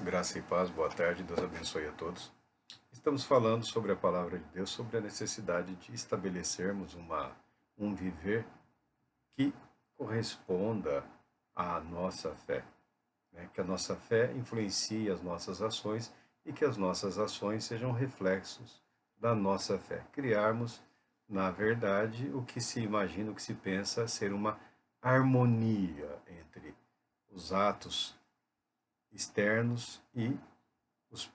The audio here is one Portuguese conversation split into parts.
graça e paz, boa tarde, Deus abençoe a todos. Estamos falando sobre a palavra de Deus, sobre a necessidade de estabelecermos um viver que corresponda à nossa fé, né? Que a nossa fé influencie as nossas ações e que as nossas ações sejam reflexos da nossa fé. Criarmos, na verdade, o que se imagina, o que se pensa ser uma harmonia entre os atos externos e os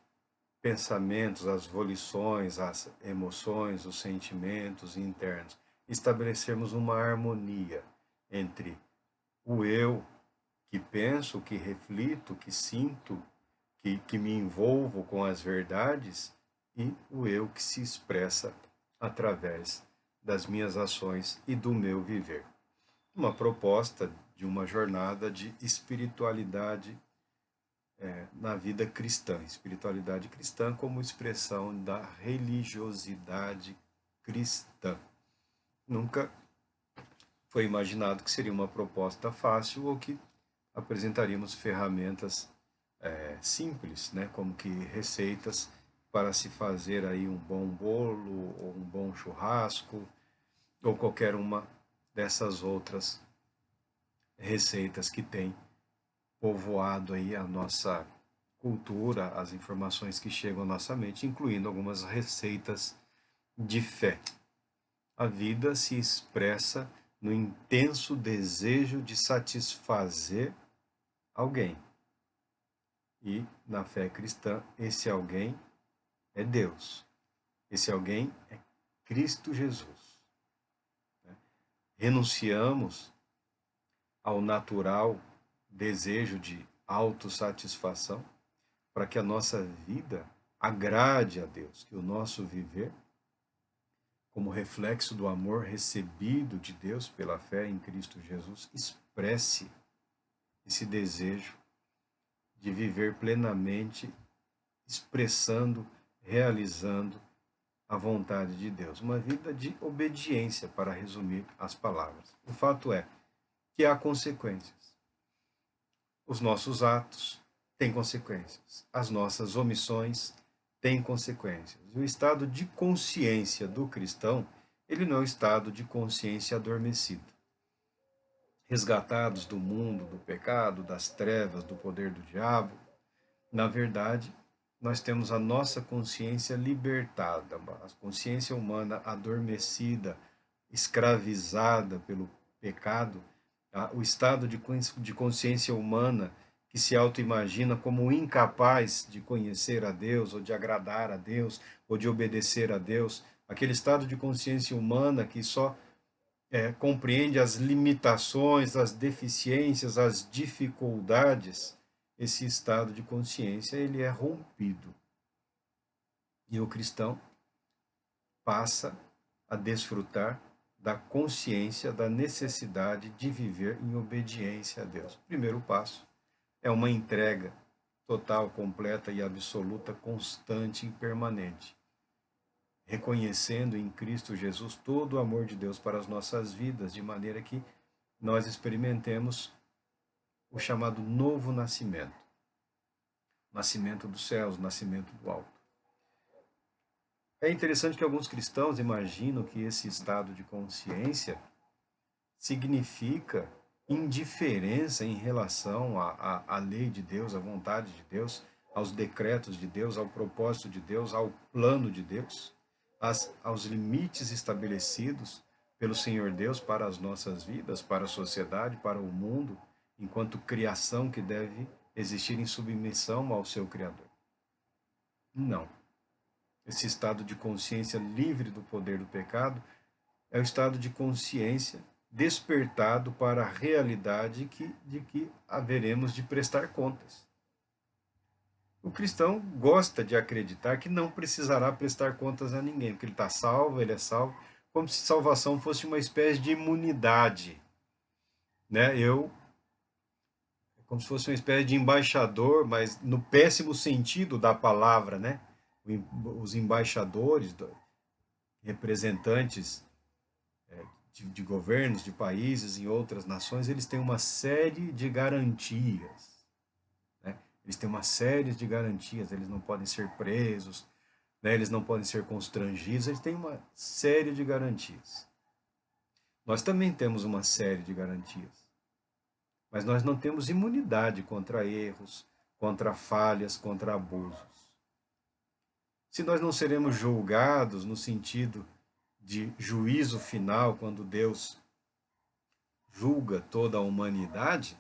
pensamentos, as volições, as emoções, os sentimentos internos. Estabelecermos uma harmonia entre o eu que penso, que reflito, que sinto, que me envolvo com as verdades e o eu que se expressa através das minhas ações e do meu viver. Uma proposta de uma jornada de espiritualidade na vida cristã, espiritualidade cristã como expressão da religiosidade cristã. Nunca foi imaginado que seria uma proposta fácil ou que apresentaríamos ferramentas simples, né, como que receitas para se fazer aí um bom bolo ou um bom churrasco ou qualquer uma dessas outras receitas que tem povoado aí a nossa cultura, as informações que chegam à nossa mente, incluindo algumas receitas de fé. A vida se expressa no intenso desejo de satisfazer alguém. E na fé cristã, esse alguém é Deus. Esse alguém é Cristo Jesus. Renunciamos ao natural desejo de autossatisfação para que a nossa vida agrade a Deus, que o nosso viver, como reflexo do amor recebido de Deus pela fé em Cristo Jesus, expresse esse desejo de viver plenamente, expressando, realizando a vontade de Deus. Uma vida de obediência, para resumir as palavras. O fato é que há consequências. Os nossos atos têm consequências. As nossas omissões têm consequências. E o estado de consciência do cristão, ele não é um estado de consciência adormecido. Resgatados do mundo, do pecado, das trevas, do poder do diabo, na verdade, nós temos a nossa consciência libertada, a consciência humana adormecida, escravizada pelo pecado, o estado de consciência humana que se autoimagina como incapaz de conhecer a Deus, ou de agradar a Deus, ou de obedecer a Deus, aquele estado de consciência humana que só compreende as limitações, as deficiências, as dificuldades, esse estado de consciência ele é rompido. E o cristão passa a desfrutar da consciência da necessidade de viver em obediência a Deus. O primeiro passo é uma entrega total, completa e absoluta, constante e permanente, reconhecendo em Cristo Jesus todo o amor de Deus para as nossas vidas, de maneira que nós experimentemos o chamado novo nascimento, nascimento dos céus, nascimento do alto. É interessante que alguns cristãos imaginam que esse estado de consciência significa indiferença em relação à lei de Deus, à vontade de Deus, aos decretos de Deus, ao propósito de Deus, ao plano de Deus, aos limites estabelecidos pelo Senhor Deus para as nossas vidas, para a sociedade, para o mundo, enquanto criação que deve existir em submissão ao seu Criador. Não. Esse estado de consciência livre do poder do pecado é o estado de consciência despertado para a realidade de que haveremos de prestar contas. O cristão gosta de acreditar que não precisará prestar contas a ninguém, porque ele está salvo, ele é salvo, como se salvação fosse uma espécie de imunidade. Né? Como se fosse uma espécie de embaixador, mas no péssimo sentido da palavra, né? Os embaixadores, representantes de governos, de países em outras nações, eles têm uma série de garantias, né? Eles têm uma série de garantias, eles não podem ser presos, né? Eles não podem ser constrangidos, eles têm uma série de garantias. Nós também temos uma série de garantias, mas nós não temos imunidade contra erros, contra falhas, contra abusos. Se nós não seremos julgados no sentido de juízo final, quando Deus julga toda a humanidade,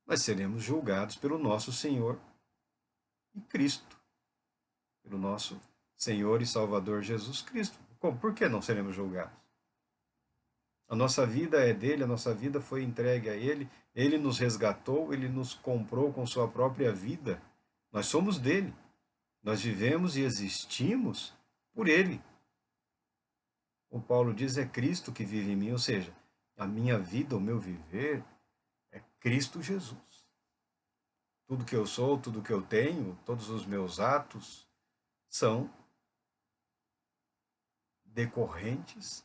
nós seremos julgados pelo nosso Senhor e Cristo, pelo nosso Senhor e Salvador Jesus Cristo. Por que não seremos julgados? A nossa vida é dele, a nossa vida foi entregue a ele, ele nos resgatou, ele nos comprou com sua própria vida. Nós somos dele. Nós vivemos e existimos por ele. O Paulo diz, é Cristo que vive em mim, ou seja, a minha vida, o meu viver, é Cristo Jesus. Tudo que eu sou, tudo que eu tenho, todos os meus atos são decorrentes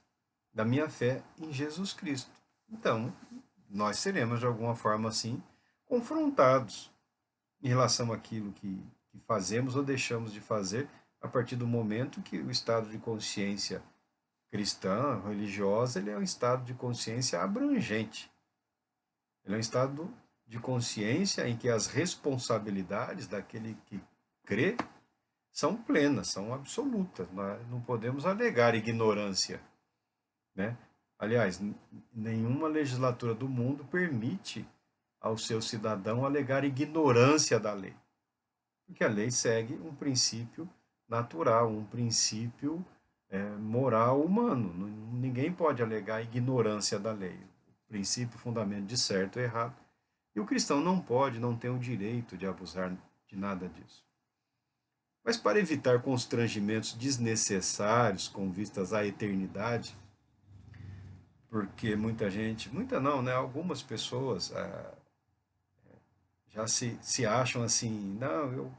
da minha fé em Jesus Cristo. Então, nós seremos, de alguma forma assim, confrontados em relação àquilo que fazemos ou deixamos de fazer a partir do momento que o estado de consciência cristã, religiosa, ele é um estado de consciência abrangente. Ele é um estado de consciência em que as responsabilidades daquele que crê são plenas, são absolutas. Nós não podemos alegar ignorância, né? Aliás, nenhuma legislatura do mundo permite ao seu cidadão alegar ignorância da lei, porque a lei segue um princípio natural, um princípio moral humano. Ninguém pode alegar ignorância da lei, o princípio, fundamento de certo e errado. E o cristão não pode, não tem o direito de abusar de nada disso. Mas para evitar constrangimentos desnecessários com vistas à eternidade, porque muita gente, muita não, né? Algumas pessoas já se acham assim, não,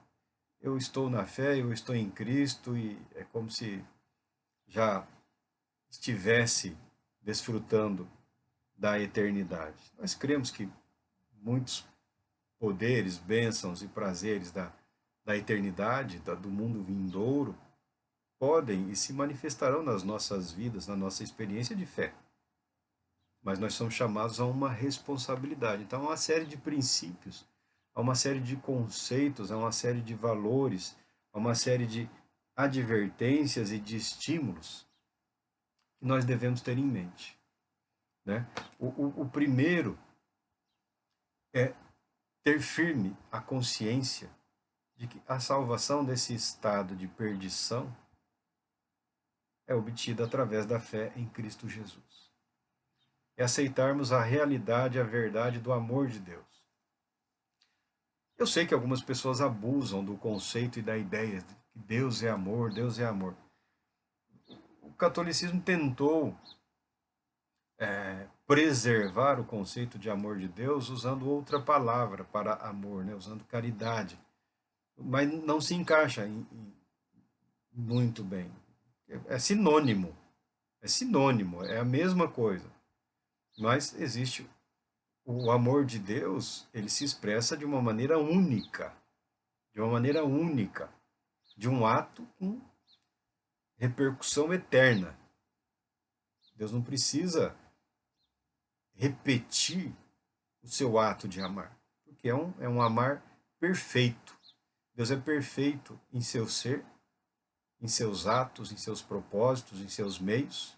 eu estou na fé, eu estou em Cristo, e é como se já estivesse desfrutando da eternidade. Nós cremos que muitos poderes, bênçãos e prazeres da eternidade, do mundo vindouro, podem e se manifestarão nas nossas vidas, na nossa experiência de fé. Mas nós somos chamados a uma responsabilidade. Então, há uma série de princípios, há uma série de conceitos, há uma série de valores, há uma série de advertências e de estímulos que nós devemos ter em mente, né? O primeiro é ter firme a consciência de que a salvação desse estado de perdição é obtida através da fé em Cristo Jesus. É aceitarmos a realidade, a verdade do amor de Deus. Eu sei que algumas pessoas abusam do conceito e da ideia de que Deus é amor, Deus é amor. O catolicismo tentou preservar o conceito de amor de Deus usando outra palavra para amor, né? Usando caridade. Mas não se encaixa muito bem. É sinônimo, é a mesma coisa. Mas existe o amor de Deus, ele se expressa de uma maneira única, de um ato com repercussão eterna. Deus não precisa repetir o seu ato de amar, porque é um amar perfeito. Deus é perfeito em seu ser, em seus atos, em seus propósitos, em seus meios.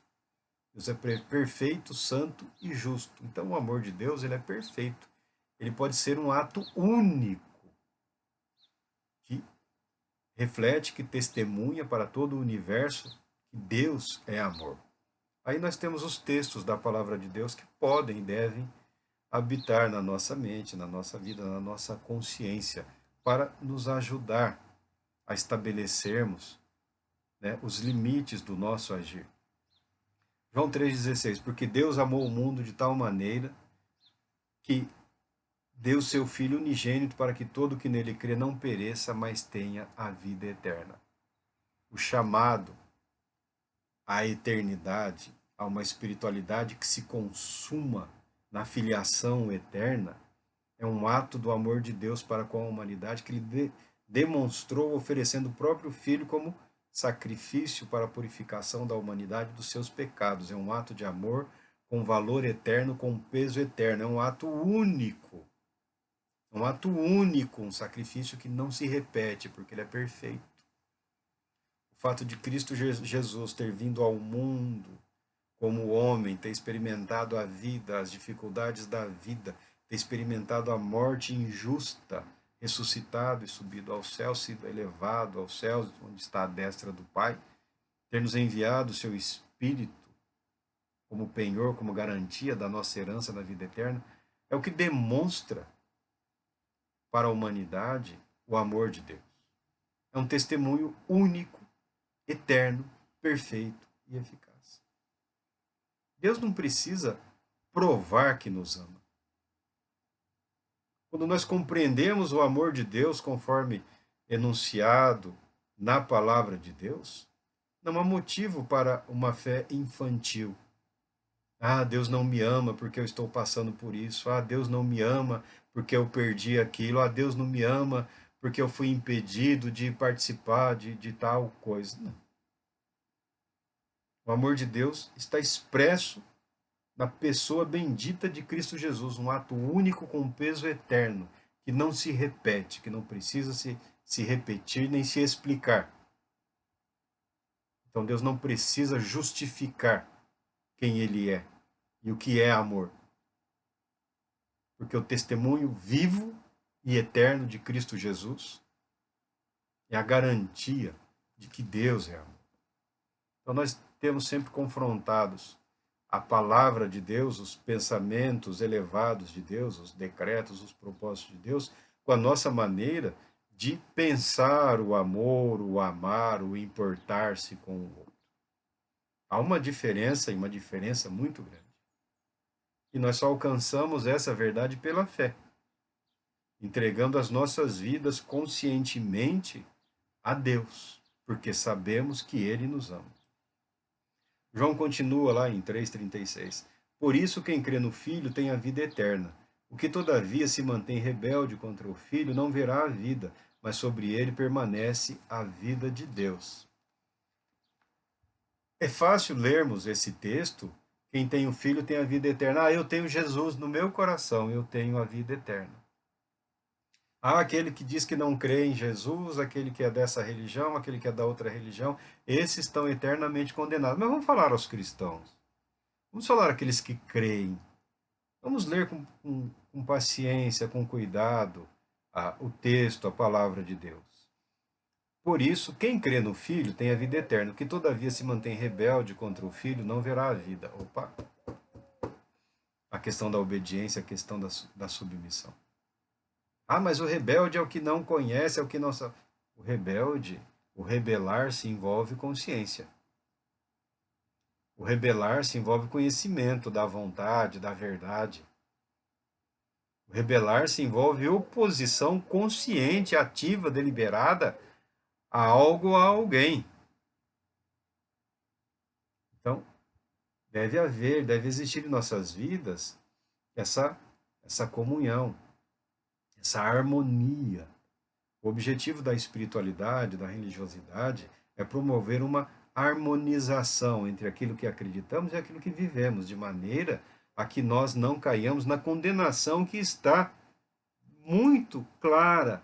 Deus é perfeito, santo e justo. Então, o amor de Deus, ele é perfeito. Ele pode ser um ato único, que reflete, que testemunha para todo o universo que Deus é amor. Aí nós temos os textos da palavra de Deus que podem e devem habitar na nossa mente, na nossa vida, na nossa consciência, para nos ajudar a estabelecermos, né, os limites do nosso agir. João 3,16, porque Deus amou o mundo de tal maneira que deu seu Filho unigênito para que todo que nele crê não pereça, mas tenha a vida eterna. O chamado à eternidade, a uma espiritualidade que se consuma na filiação eterna, É um ato do amor de Deus para com a humanidade que ele demonstrou oferecendo o próprio Filho como sacrifício para a purificação da humanidade dos seus pecados. É um ato de amor com valor eterno, com peso eterno. É um ato único. É um ato único, um sacrifício que não se repete, porque ele é perfeito. O fato de Cristo Jesus ter vindo ao mundo como homem, ter experimentado a vida, as dificuldades da vida, ter experimentado a morte injusta, ressuscitado e subido ao céu, sido elevado aos céus, onde está a destra do Pai, ter nos enviado o seu Espírito como penhor, como garantia da nossa herança na vida eterna, é o que demonstra para a humanidade o amor de Deus. É um testemunho único, eterno, perfeito e eficaz. Deus não precisa provar que nos ama. Quando nós compreendemos o amor de Deus conforme enunciado na palavra de Deus, não há motivo para uma fé infantil. Ah, Deus não me ama porque eu estou passando por isso. Ah, Deus não me ama porque eu perdi aquilo. Ah, Deus não me ama porque eu fui impedido de participar de tal coisa. Não. O amor de Deus está expresso na pessoa bendita de Cristo Jesus, um ato único com peso eterno, que não se repete, que não precisa se repetir nem se explicar. Então Deus não precisa justificar quem Ele é e o que é amor. Porque o testemunho vivo e eterno de Cristo Jesus é a garantia de que Deus é amor. Então nós temos sempre confrontados a palavra de Deus, os pensamentos elevados de Deus, os decretos, os propósitos de Deus, com a nossa maneira de pensar o amor, o amar, o importar-se com o outro. Há uma diferença, e uma diferença muito grande. E nós só alcançamos essa verdade pela fé, entregando as nossas vidas conscientemente a Deus, porque sabemos que Ele nos ama. João continua lá em 3,36. Por isso, quem crê no Filho tem a vida eterna. O que, todavia, se mantém rebelde contra o Filho não verá a vida, mas sobre ele permanece a vida de Deus. É fácil lermos esse texto. Quem tem o Filho tem a vida eterna. Ah, eu tenho Jesus no meu coração, eu tenho a vida eterna. Ah, aquele que diz que não crê em Jesus, aquele que é dessa religião, aquele que é da outra religião, esses estão eternamente condenados. Mas vamos falar aos cristãos. Vamos falar àqueles que creem. Vamos ler com paciência, com cuidado, o texto, a palavra de Deus. Por isso, quem crê no Filho tem a vida eterna. O que todavia se mantém rebelde contra o Filho não verá a vida. Opa! A questão da obediência, a questão da submissão. Ah, mas o rebelde é o que não conhece, é o que não sabe. O rebelde, o rebelar-se envolve consciência. O rebelar-se envolve conhecimento da vontade, da verdade. O rebelar-se envolve oposição consciente, ativa, deliberada a algo ou a alguém. Então, deve existir em nossas vidas essa comunhão, essa harmonia. O objetivo da espiritualidade, da religiosidade, é promover uma harmonização entre aquilo que acreditamos e aquilo que vivemos, de maneira a que nós não caiamos na condenação que está muito clara,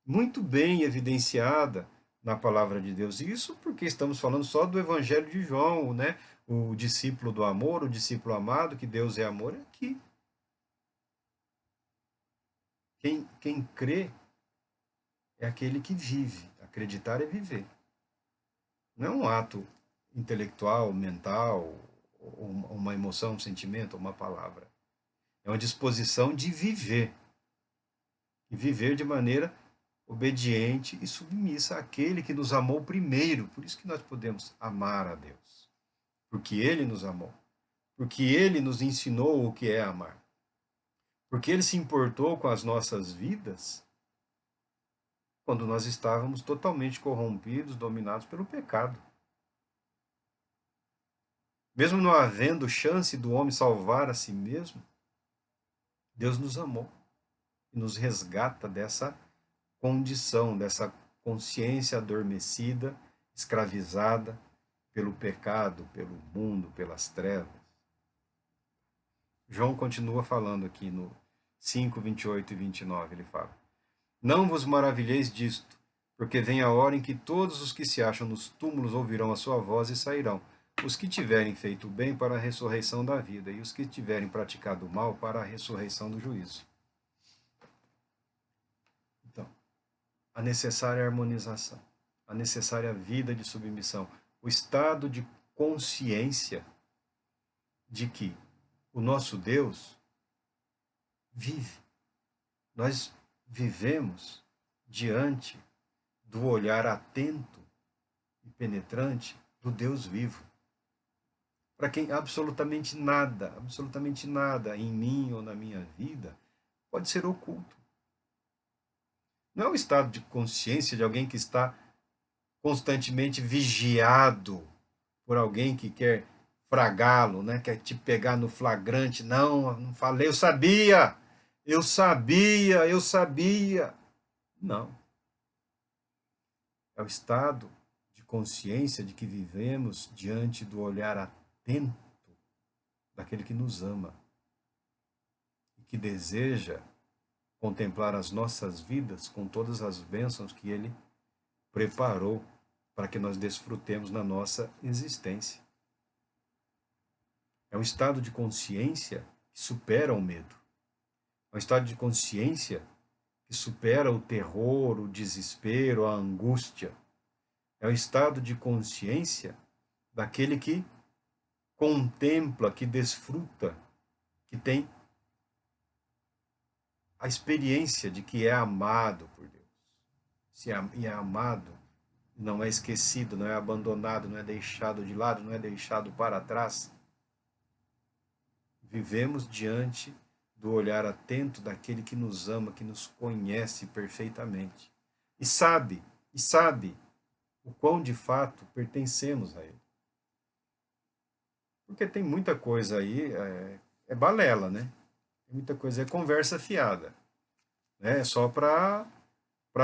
muito bem evidenciada na palavra de Deus. Isso porque estamos falando só do Evangelho de João, né? O discípulo do amor, o discípulo amado, que Deus é amor, é aqui. Quem crê é aquele que vive. Acreditar é viver. Não é um ato intelectual, mental, uma emoção, um sentimento, uma palavra. É uma disposição de viver. E viver de maneira obediente e submissa àquele que nos amou primeiro. Por isso que nós podemos amar a Deus. Porque Ele nos amou. Porque Ele nos ensinou o que é amar. Porque Ele se importou com as nossas vidas quando nós estávamos totalmente corrompidos, dominados pelo pecado. Mesmo não havendo chance do homem salvar a si mesmo, Deus nos amou. e nos resgata dessa condição, dessa consciência adormecida, escravizada pelo pecado, pelo mundo, pelas trevas. João continua falando aqui no 5, 28 e 29, ele fala: Não vos maravilheis disto, porque vem a hora em que todos os que se acham nos túmulos ouvirão a sua voz e sairão, os que tiverem feito o bem para a ressurreição da vida, e os que tiverem praticado o mal para a ressurreição do juízo. Então, a necessária harmonização, a necessária vida de submissão, o estado de consciência de que o nosso Deus vive. Nós vivemos diante do olhar atento e penetrante do Deus vivo, para quem absolutamente nada em mim ou na minha vida pode ser oculto. Não é o estado de consciência de alguém que está constantemente vigiado por alguém que quer fragá-lo, né? Quer te pegar no flagrante. Não falei, eu sabia. Não. É o estado de consciência de que vivemos diante do olhar atento daquele que nos ama e que deseja contemplar as nossas vidas com todas as bênçãos que ele preparou para que nós desfrutemos na nossa existência. É um estado de consciência que supera o medo. É um estado de consciência que supera o terror, o desespero, a angústia. É um estado de consciência daquele que contempla, que desfruta, que tem a experiência de que é amado por Deus. E é amado, não é esquecido, não é abandonado, não é deixado de lado, não é deixado para trás. Vivemos diante do olhar atento daquele que nos ama, que nos conhece perfeitamente. E sabe o quão de fato pertencemos a ele. Porque tem muita coisa aí, é balela, né? Tem muita coisa, é conversa fiada. Né? É só para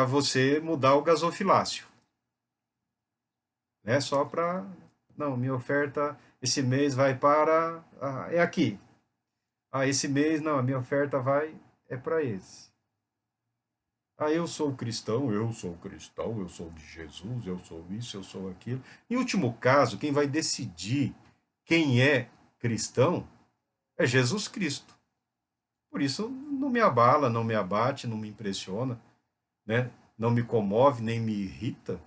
você mudar o gasofilácio. Né? Só para... Não, minha oferta esse mês vai para... é aqui. Esse mês, não, a minha oferta é para esse. Eu sou cristão, eu sou de Jesus, eu sou isso, eu sou aquilo. Em último caso, quem vai decidir quem é cristão é Jesus Cristo. Por isso, não me abala, não me abate, não me impressiona, né? Não me comove, nem me irrita,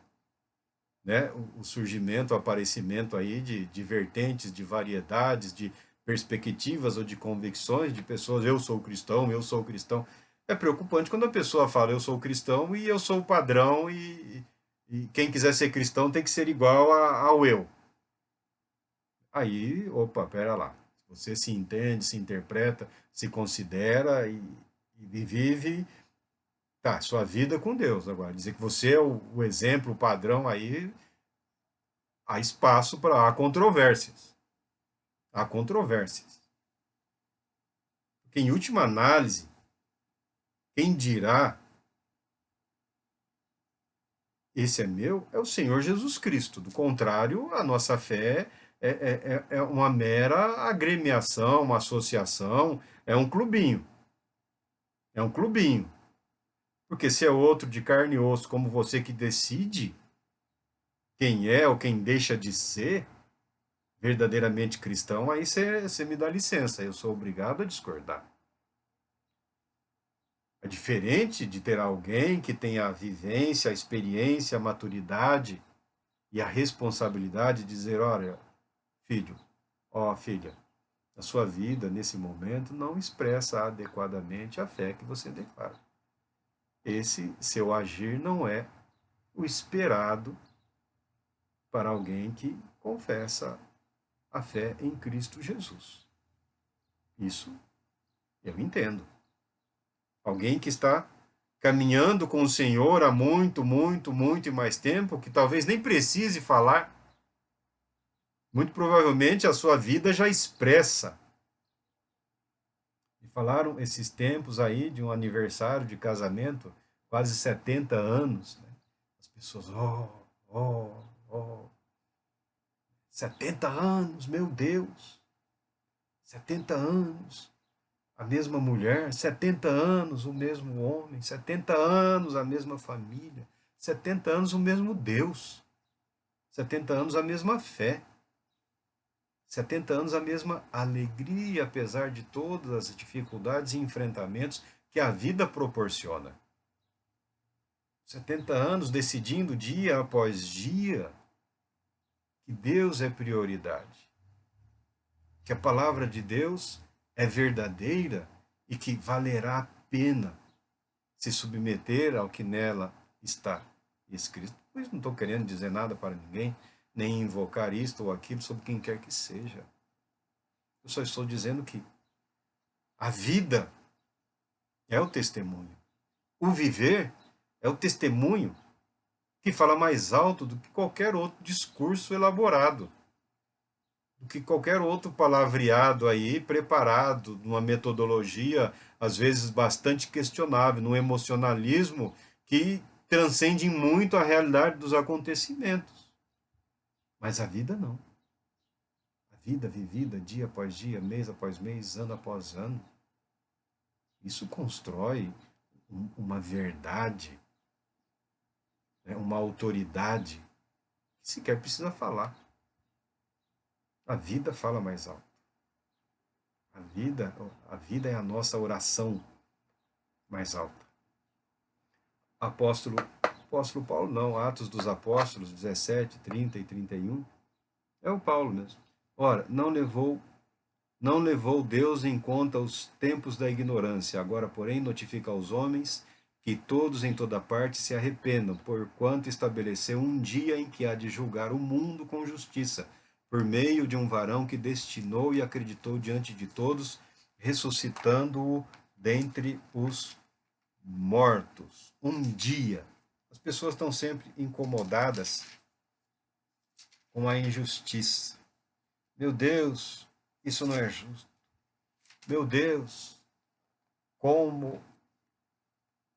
né? O surgimento, o aparecimento aí de vertentes, de variedades, de perspectivas ou de convicções de pessoas, eu sou cristão. É preocupante quando a pessoa fala, eu sou cristão e eu sou o padrão e quem quiser ser cristão tem que ser igual ao eu. Aí, opa, pera lá. Você se entende, se interpreta, se considera e vive sua vida com Deus. Agora, dizer que você é o exemplo, o padrão, aí há espaço para... Há controvérsias. Há controvérsias. Porque, em última análise, quem dirá esse é meu é o Senhor Jesus Cristo. Do contrário, a nossa fé é uma mera agremiação, uma associação, é um clubinho. É um clubinho. Porque se é outro de carne e osso como você que decide quem é ou quem deixa de ser verdadeiramente cristão, aí você me dá licença, eu sou obrigado a discordar. É diferente de ter alguém que tenha a vivência, a experiência, a maturidade e a responsabilidade de dizer, olha, filho, filha, a sua vida, nesse momento, não expressa adequadamente a fé que você declara. Esse seu agir não é o esperado para alguém que confessa a fé em Cristo Jesus. Isso eu entendo. Alguém que está caminhando com o Senhor há muito e mais tempo, que talvez nem precise falar. Muito provavelmente a sua vida já expressa, de Falaram esses tempos aí de um aniversário de casamento, quase 70 anos, né? As pessoas, oh, 70 anos, meu Deus, 70 anos, a mesma mulher, 70 anos, o mesmo homem, 70 anos, a mesma família, 70 anos, o mesmo Deus, 70 anos, a mesma fé, 70 anos, a mesma alegria, apesar de todas as dificuldades e enfrentamentos que a vida proporciona. 70 anos decidindo dia após dia que Deus é prioridade, que a palavra de Deus é verdadeira e que valerá a pena se submeter ao que nela está escrito. Pois não estou querendo dizer nada para ninguém, nem invocar isto ou aquilo sobre quem quer que seja. Eu só estou dizendo que a vida é o testemunho. O viver é o testemunho que fala mais alto do que qualquer outro discurso elaborado, do que qualquer outro palavreado aí, preparado, numa metodologia, às vezes bastante questionável, num emocionalismo que transcende muito a realidade dos acontecimentos. Mas a vida não. A vida vivida dia após dia, mês após mês, ano após ano, isso constrói uma verdade, né, uma autoridade que sequer precisa falar. A vida fala mais alto. A vida é a nossa oração mais alta. Apóstolo Paulo não, Atos dos Apóstolos 17, 30 e 31, é o Paulo mesmo. Ora, não levou Deus em conta os tempos da ignorância, agora, porém, notifica aos homens que todos em toda parte se arrependam, porquanto estabeleceu um dia em que há de julgar o mundo com justiça, por meio de um varão que destinou e acreditou diante de todos, ressuscitando-o dentre os mortos. Um dia. As pessoas estão sempre incomodadas com a injustiça. Meu Deus, isso não é justo. Meu Deus, como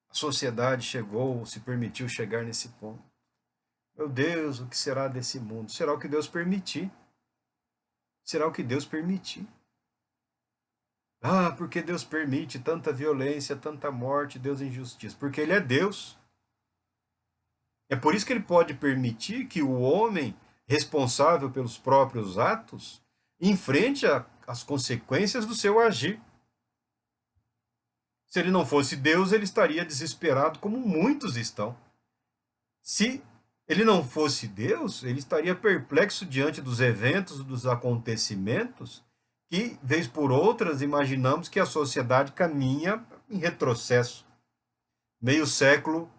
a sociedade chegou, se permitiu chegar nesse ponto. Meu Deus, o que será desse mundo? Será o que Deus permitir. Será o que Deus permitir. Ah, porque Deus permite tanta violência, tanta morte, Deus injustiça? Porque Ele é Deus. É por isso que Ele pode permitir que o homem, responsável pelos próprios atos, enfrente as consequências do seu agir. Se ele não fosse Deus, ele estaria desesperado, como muitos estão. Se ele não fosse Deus, ele estaria perplexo diante dos eventos, dos acontecimentos, que, vez por outras, imaginamos que a sociedade caminha em retrocesso. Meio século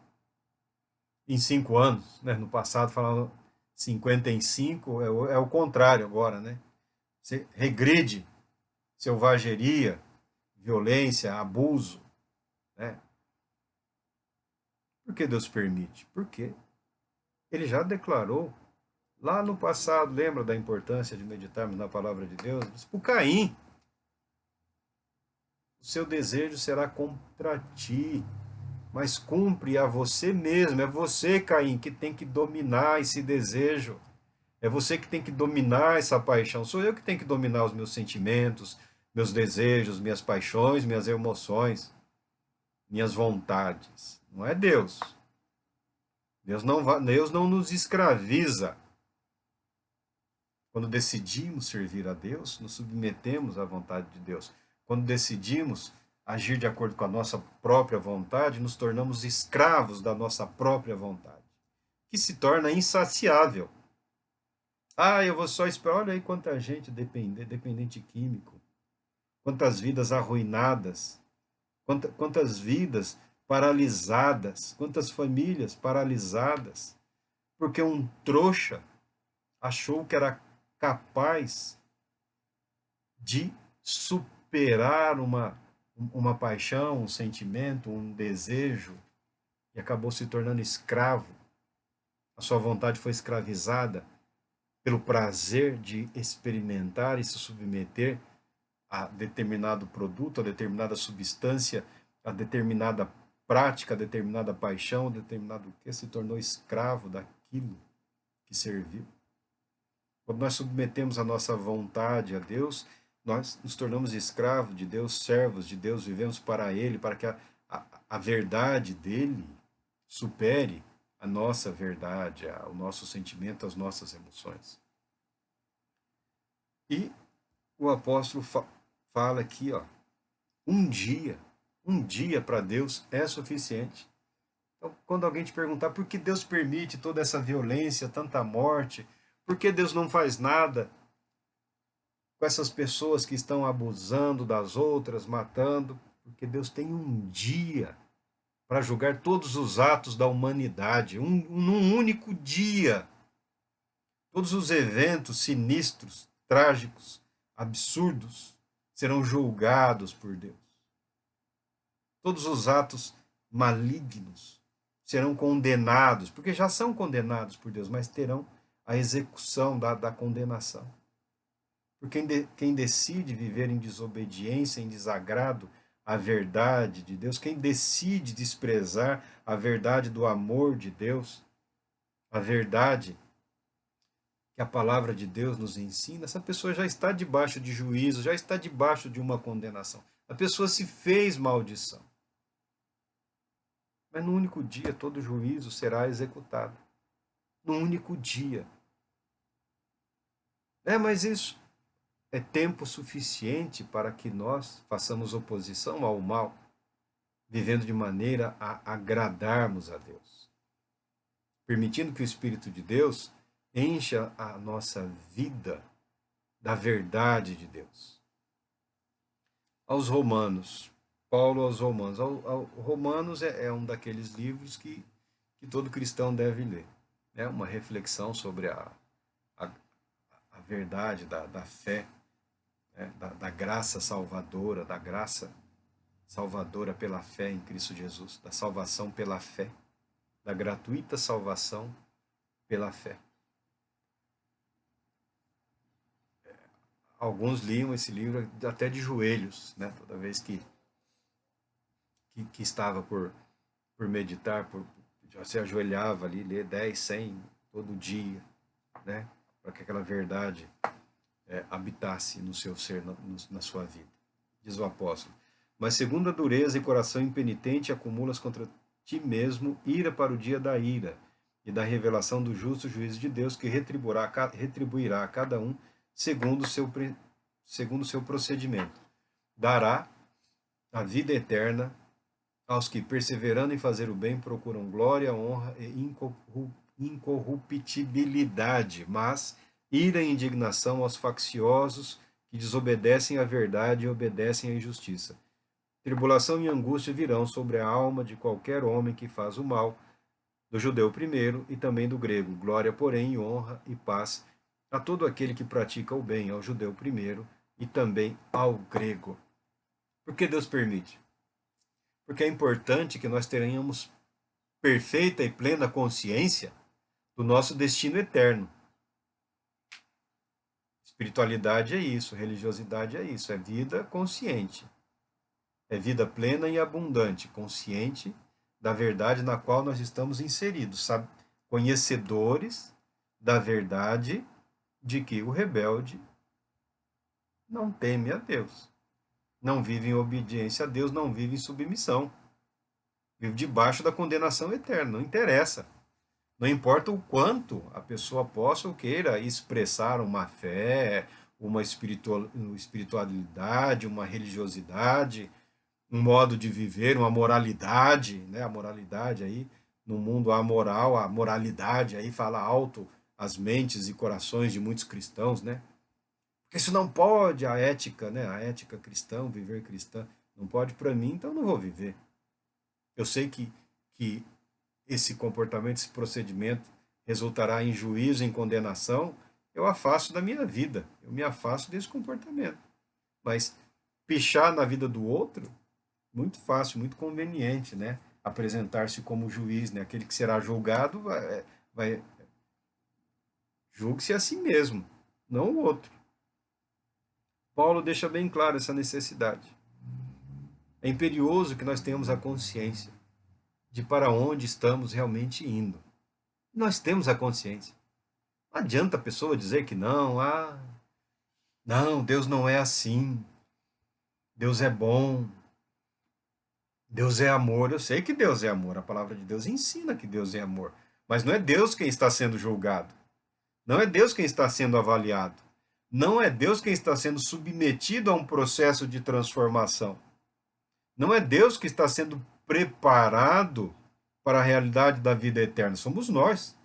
em 5 anos. Né? No passado falavam 55, é o contrário agora. Né? Você regride, selvageria, violência, abuso. Né? Por que Deus permite? Porque Ele já declarou lá no passado, lembra da importância de meditarmos na palavra de Deus? Diz para o Caim, o seu desejo será contra ti, mas cumpre a você mesmo. É você, Caim, que tem que dominar esse desejo. É você que tem que dominar essa paixão. Sou eu que tenho que dominar os meus sentimentos, meus desejos, minhas paixões, minhas emoções, minhas vontades. Não é Deus. Deus não nos escraviza. Quando decidimos servir a Deus, nos submetemos à vontade de Deus. Quando decidimos agir de acordo com a nossa própria vontade, nos tornamos escravos da nossa própria vontade, que se torna insaciável. Ah, eu vou só esperar. Olha aí quanta gente dependente químico, quantas vidas arruinadas, quantas vidas paralisadas, quantas famílias paralisadas, porque um trouxa achou que era capaz de superar uma paixão, um sentimento, um desejo, e acabou se tornando escravo. A sua vontade foi escravizada pelo prazer de experimentar e se submeter a determinado produto, a determinada substância, a determinada prática, a determinada paixão, a determinado que se tornou escravo daquilo que serviu. Quando nós submetemos a nossa vontade a Deus, nós nos tornamos escravos de Deus, servos de Deus, vivemos para Ele, para que a verdade dele supere a nossa verdade, o nosso sentimento, as nossas emoções. E o apóstolo fala aqui, ó, um dia para Deus é suficiente. Então, quando alguém te perguntar por que Deus permite toda essa violência, tanta morte, por que Deus não faz nada com essas pessoas que estão abusando das outras, matando? Porque Deus tem um dia para julgar todos os atos da humanidade, num único dia. Todos os eventos sinistros, trágicos, absurdos serão julgados por Deus. Todos os atos malignos serão condenados, porque já são condenados por Deus, mas terão a execução da condenação. Porque quem decide viver em desobediência, em desagrado à verdade de Deus, quem decide desprezar a verdade do amor de Deus, a verdade que a palavra de Deus nos ensina, essa pessoa já está debaixo de juízo, já está debaixo de uma condenação. A pessoa se fez maldição. Mas no único dia todo juízo será executado. No único dia. Mas isso é tempo suficiente para que nós façamos oposição ao mal, vivendo de maneira a agradarmos a Deus. Permitindo que o Espírito de Deus encha a nossa vida da verdade de Deus. Aos Romanos, Paulo aos Romanos. Romanos é um daqueles livros que todo cristão deve ler. É uma reflexão sobre a verdade da fé, né? da graça salvadora, da graça salvadora pela fé em Cristo Jesus, da salvação pela fé, da gratuita salvação pela fé. Alguns liam esse livro até de joelhos, né? Toda vez que estava por meditar, já se ajoelhava ali, ler 10, 100 todo dia, né? Para que aquela verdade habitasse no seu ser, na sua vida. Diz o apóstolo: mas segundo a dureza e coração impenitente, acumulas contra ti mesmo ira para o dia da ira e da revelação do justo juízo de Deus, que retribuirá a cada um segundo o seu procedimento. Dará a vida eterna aos que, perseverando em fazer o bem, procuram glória, honra e incorruptibilidade, mas ira e indignação aos facciosos que desobedecem à verdade e obedecem à injustiça. Tribulação e angústia virão sobre a alma de qualquer homem que faz o mal, do judeu primeiro e também do grego. Glória, porém, e honra e paz a todo aquele que pratica o bem, ao judeu primeiro e também ao grego. Por que Deus permite? Porque é importante que nós tenhamos perfeita e plena consciência do nosso destino eterno. Espiritualidade é isso, religiosidade é isso, é vida consciente. É vida plena e abundante, consciente da verdade na qual nós estamos inseridos, sabe? Conhecedores da verdade de que o rebelde não teme a Deus, não vive em obediência a Deus, não vive em submissão, vive debaixo da condenação eterna, não interessa. Não importa o quanto a pessoa possa ou queira expressar uma fé, uma espiritualidade, uma religiosidade, um modo de viver, uma moralidade, né? A moralidade aí, no mundo amoral, a moralidade aí fala alto as mentes e corações de muitos cristãos, né? Porque isso não pode, a ética, né? A ética cristã, viver cristã, não pode para mim, então eu não vou viver. Eu sei que esse comportamento, esse procedimento resultará em juízo, em condenação, eu afasto da minha vida, eu me afasto desse comportamento. Mas pichar na vida do outro, muito fácil, muito conveniente, né? Apresentar-se como juiz, né? Aquele que será julgado julgue-se a si mesmo, não o outro. Paulo deixa bem claro essa necessidade. É imperioso que nós tenhamos a consciência de para onde estamos realmente indo. Nós temos a consciência. Não adianta a pessoa dizer que não, não, Deus não é assim. Deus é bom. Deus é amor. Eu sei que Deus é amor. A palavra de Deus ensina que Deus é amor. Mas não é Deus quem está sendo julgado. Não é Deus quem está sendo avaliado. Não é Deus quem está sendo submetido a um processo de transformação. Não é Deus que está sendo preparado para a realidade da vida eterna. Somos nós.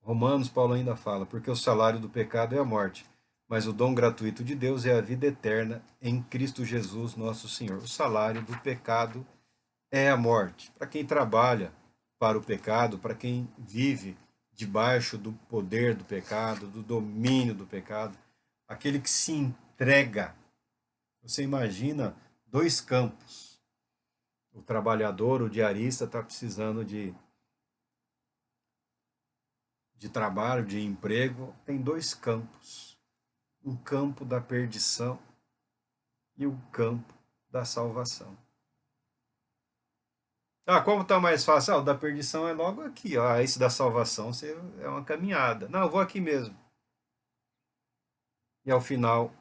Romanos, Paulo ainda fala, porque o salário do pecado é a morte, mas o dom gratuito de Deus é a vida eterna em Cristo Jesus, nosso Senhor. O salário do pecado é a morte. Para quem trabalha para o pecado, para quem vive debaixo do poder do pecado, do domínio do pecado, aquele que se entrega. Você imagina dois campos. O trabalhador, o diarista, está precisando de trabalho, de emprego. Tem dois campos. Um campo da perdição e o campo da salvação. Qual está mais fácil? O da perdição é logo aqui. Esse da salvação é uma caminhada. Não, eu vou aqui mesmo. E ao final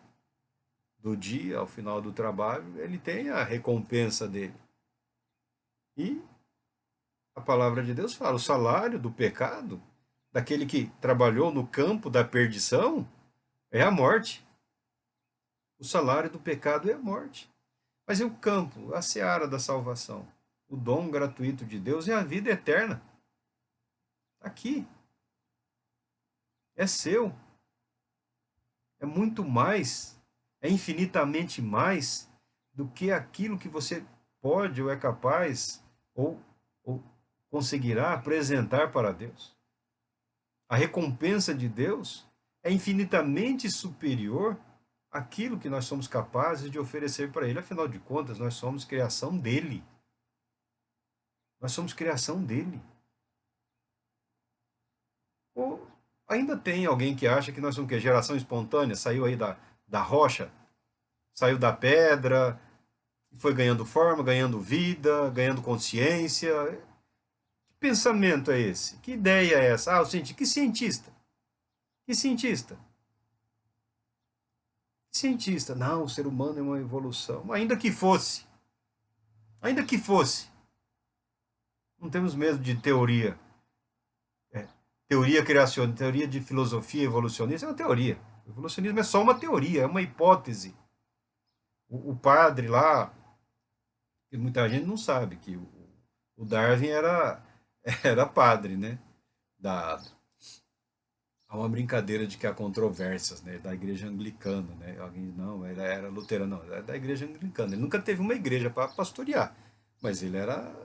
do dia, ao final do trabalho, ele tem a recompensa dele. E a palavra de Deus fala, o salário do pecado, daquele que trabalhou no campo da perdição, é a morte. O salário do pecado é a morte. Mas e o campo, a seara da salvação? O dom gratuito de Deus é a vida eterna. Aqui. É seu. É muito mais, é infinitamente mais do que aquilo que você pode ou é capaz ou conseguirá apresentar para Deus. A recompensa de Deus é infinitamente superior àquilo que nós somos capazes de oferecer para Ele. Afinal de contas, nós somos criação dEle. Nós somos criação dEle. Ou ainda tem alguém que acha que nós somos geração espontânea, saiu aí da rocha, saiu da pedra, foi ganhando forma, ganhando vida, ganhando consciência. Que pensamento é esse? Que ideia é essa? Que cientista? Que cientista? Que cientista? Não, o ser humano é uma evolução. Ainda que fosse, não temos medo de teoria. Teoria criacionista, teoria de filosofia evolucionista é uma teoria. O evolucionismo é só uma teoria, é uma hipótese. O padre lá, que muita gente não sabe, que o Darwin era padre, né? Há uma brincadeira de que há controvérsias, né, da igreja anglicana, né? Alguém não, ele era luterano, não, era da igreja anglicana. Ele nunca teve uma igreja para pastorear, mas ele era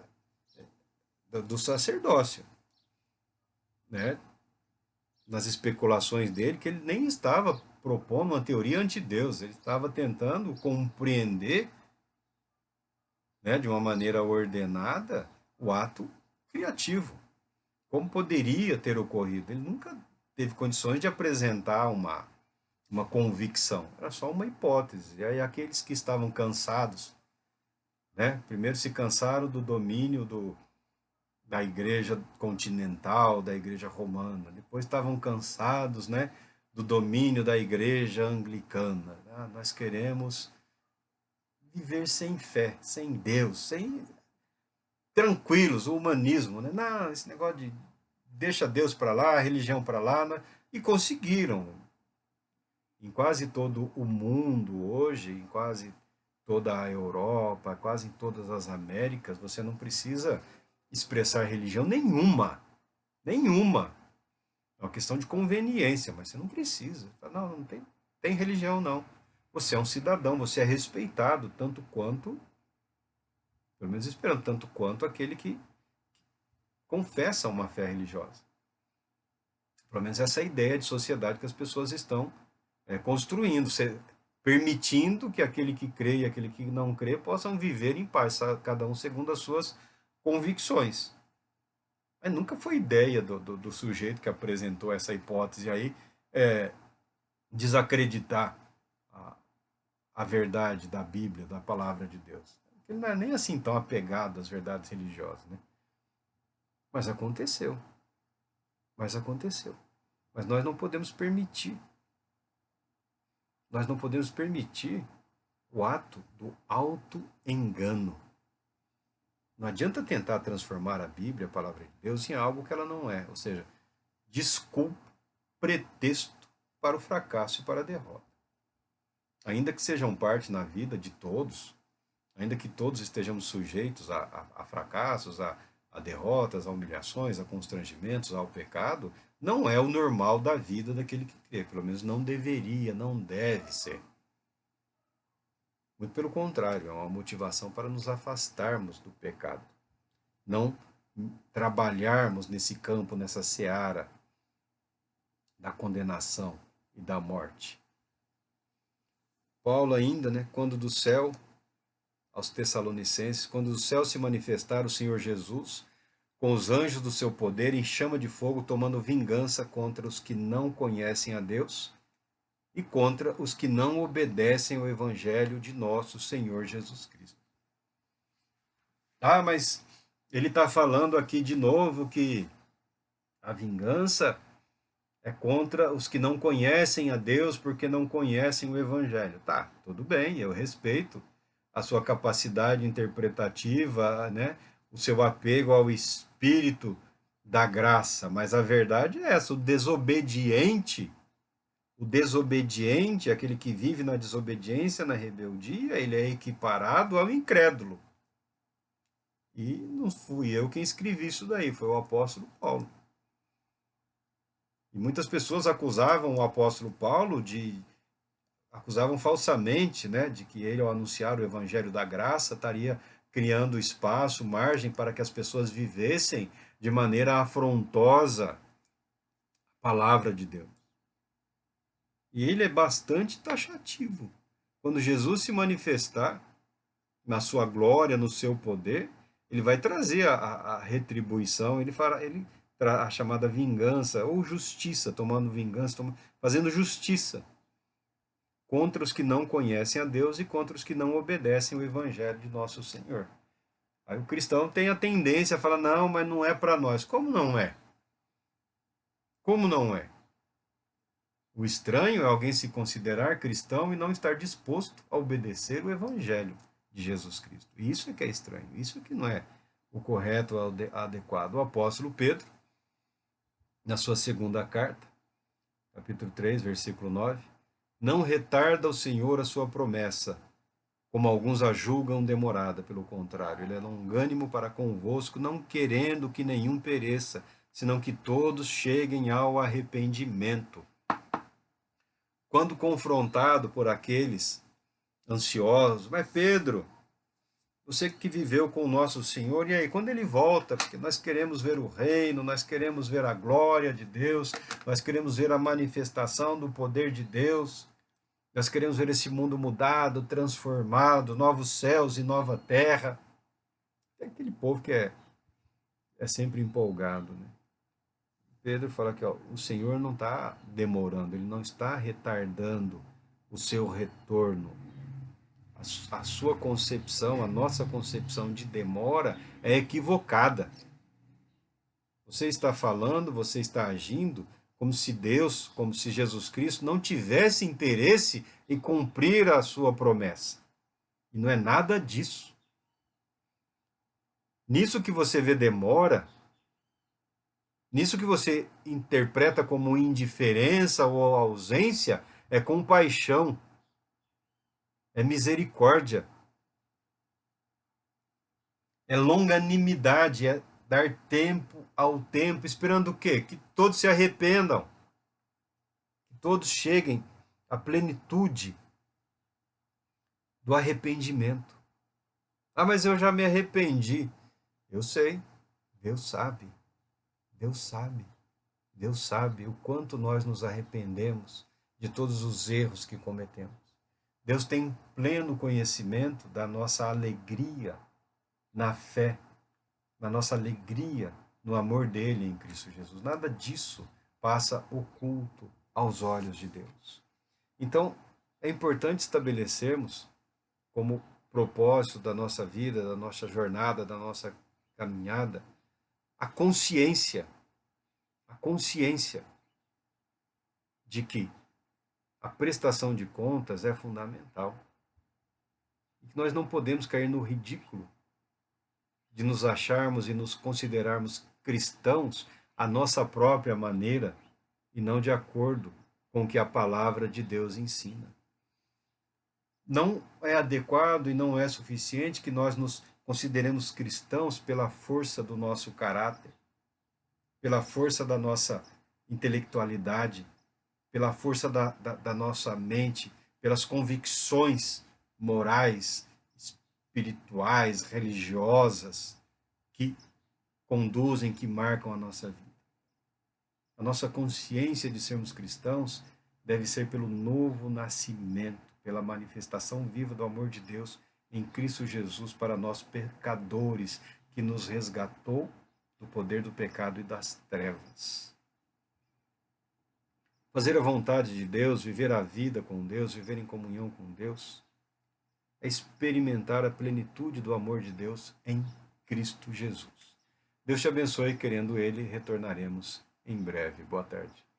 do sacerdócio, né? Nas especulações dele, que ele nem estava propondo uma teoria anti-Deus, ele estava tentando compreender, né, de uma maneira ordenada o ato criativo. Como poderia ter ocorrido? Ele nunca teve condições de apresentar uma convicção, era só uma hipótese. E aí aqueles que estavam cansados, né, primeiro se cansaram do domínio da igreja continental, da igreja romana, depois estavam cansados, né, do domínio da igreja anglicana. Nós queremos viver sem fé, sem Deus, sem tranquilos, o humanismo, né? Não, esse negócio de deixa Deus para lá, a religião para lá, né? E conseguiram. Em quase todo o mundo hoje, em quase toda a Europa, quase em todas as Américas, você não precisa expressar religião nenhuma. Nenhuma. É uma questão de conveniência, mas você não precisa. Não, não tem religião, não. Você é um cidadão, você é respeitado tanto quanto, pelo menos esperando, tanto quanto aquele que confessa uma fé religiosa. Pelo menos essa é a ideia de sociedade que as pessoas estão construindo, permitindo que aquele que crê e aquele que não crê possam viver em paz, cada um segundo as suas convicções. Mas nunca foi ideia do sujeito que apresentou essa hipótese aí desacreditar a, a verdade da Bíblia, da palavra de Deus. Ele não é nem assim tão apegado às verdades religiosas, né? Mas aconteceu. Mas aconteceu. Mas nós não podemos permitir. Nós não podemos permitir o ato do auto-engano. Não adianta tentar transformar a Bíblia, a palavra de Deus, em algo que ela não é. Ou seja, desculpa, pretexto para o fracasso e para a derrota. Ainda que sejam parte na vida de todos, ainda que todos estejamos sujeitos a fracassos, a derrotas, a humilhações, a constrangimentos, ao pecado, não é o normal da vida daquele que crê. Pelo menos não deveria, não deve ser. Muito pelo contrário, é uma motivação para nos afastarmos do pecado. Não trabalharmos nesse campo, nessa seara da condenação e da morte. Paulo ainda, né, quando do céu, aos Tessalonicenses, quando do céu se manifestar o Senhor Jesus, com os anjos do seu poder em chama de fogo, tomando vingança contra os que não conhecem a Deus e contra os que não obedecem ao evangelho de nosso Senhor Jesus Cristo. Ah, mas ele está falando aqui de novo que a vingança é contra os que não conhecem a Deus porque não conhecem o evangelho. Tá, tudo bem, eu respeito a sua capacidade interpretativa, né? O seu apego ao espírito da graça, mas a verdade é essa, o desobediente, aquele que vive na desobediência, na rebeldia, ele é equiparado ao incrédulo. E não fui eu quem escrevi isso daí, foi o apóstolo Paulo. E muitas pessoas acusavam o apóstolo Paulo acusavam falsamente, né, de que ele, ao anunciar o evangelho da graça, estaria criando espaço, margem para que as pessoas vivessem de maneira afrontosa a palavra de Deus. E ele é bastante taxativo. Quando Jesus se manifestar na sua glória, no seu poder, ele vai trazer a retribuição, a chamada vingança ou justiça, tomando vingança, fazendo justiça contra os que não conhecem a Deus e contra os que não obedecem o evangelho de nosso Senhor. Aí o cristão tem a tendência a falar, não, mas não é para nós. Como não é? Como não é? O estranho é alguém se considerar cristão e não estar disposto a obedecer o evangelho de Jesus Cristo. Isso é que é estranho, isso é que não é o correto, adequado. O apóstolo Pedro, na sua segunda carta, capítulo 3, versículo 9, não retarda o Senhor a sua promessa, como alguns a julgam demorada, pelo contrário, ele é longânimo para convosco, não querendo que nenhum pereça, senão que todos cheguem ao arrependimento. Quando confrontado por aqueles ansiosos, mas Pedro, você que viveu com o nosso Senhor, e aí, quando ele volta, porque nós queremos ver o reino, nós queremos ver a glória de Deus, nós queremos ver a manifestação do poder de Deus, nós queremos ver esse mundo mudado, transformado, novos céus e nova terra. Tem aquele povo que é sempre empolgado, né? Pedro fala que ó, o Senhor não está demorando, ele não está retardando o seu retorno. A sua concepção, a nossa concepção de demora é equivocada. Você está falando, você está agindo como se Deus, como se Jesus Cristo não tivesse interesse em cumprir a sua promessa. E não é nada disso. Nisso que você vê demora, nisso que você interpreta como indiferença ou ausência, é compaixão, é misericórdia, é longanimidade, é dar tempo ao tempo, esperando o quê? Que todos se arrependam, que todos cheguem à plenitude do arrependimento. Ah, mas eu já me arrependi. Eu sei, Deus sabe, Deus sabe, Deus sabe o quanto nós nos arrependemos de todos os erros que cometemos. Deus tem pleno conhecimento da nossa alegria na fé, na nossa alegria no amor dele em Cristo Jesus. Nada disso passa oculto aos olhos de Deus. Então, é importante estabelecermos como propósito da nossa vida, da nossa jornada, da nossa caminhada, a consciência de que a prestação de contas é fundamental. E que nós não podemos cair no ridículo de nos acharmos e nos considerarmos cristãos à nossa própria maneira e não de acordo com o que a palavra de Deus ensina. Não é adequado e não é suficiente que nós nos consideremos cristãos pela força do nosso caráter, pela força da nossa intelectualidade, pela força da nossa mente, pelas convicções morais, espirituais, religiosas que conduzem, que marcam a nossa vida. A nossa consciência de sermos cristãos deve ser pelo novo nascimento, pela manifestação viva do amor de Deus em Cristo Jesus para nós pecadores, que nos resgatou do poder do pecado e das trevas. Fazer a vontade de Deus, viver a vida com Deus, viver em comunhão com Deus, é experimentar a plenitude do amor de Deus em Cristo Jesus. Deus te abençoe, querendo Ele, retornaremos em breve. Boa tarde.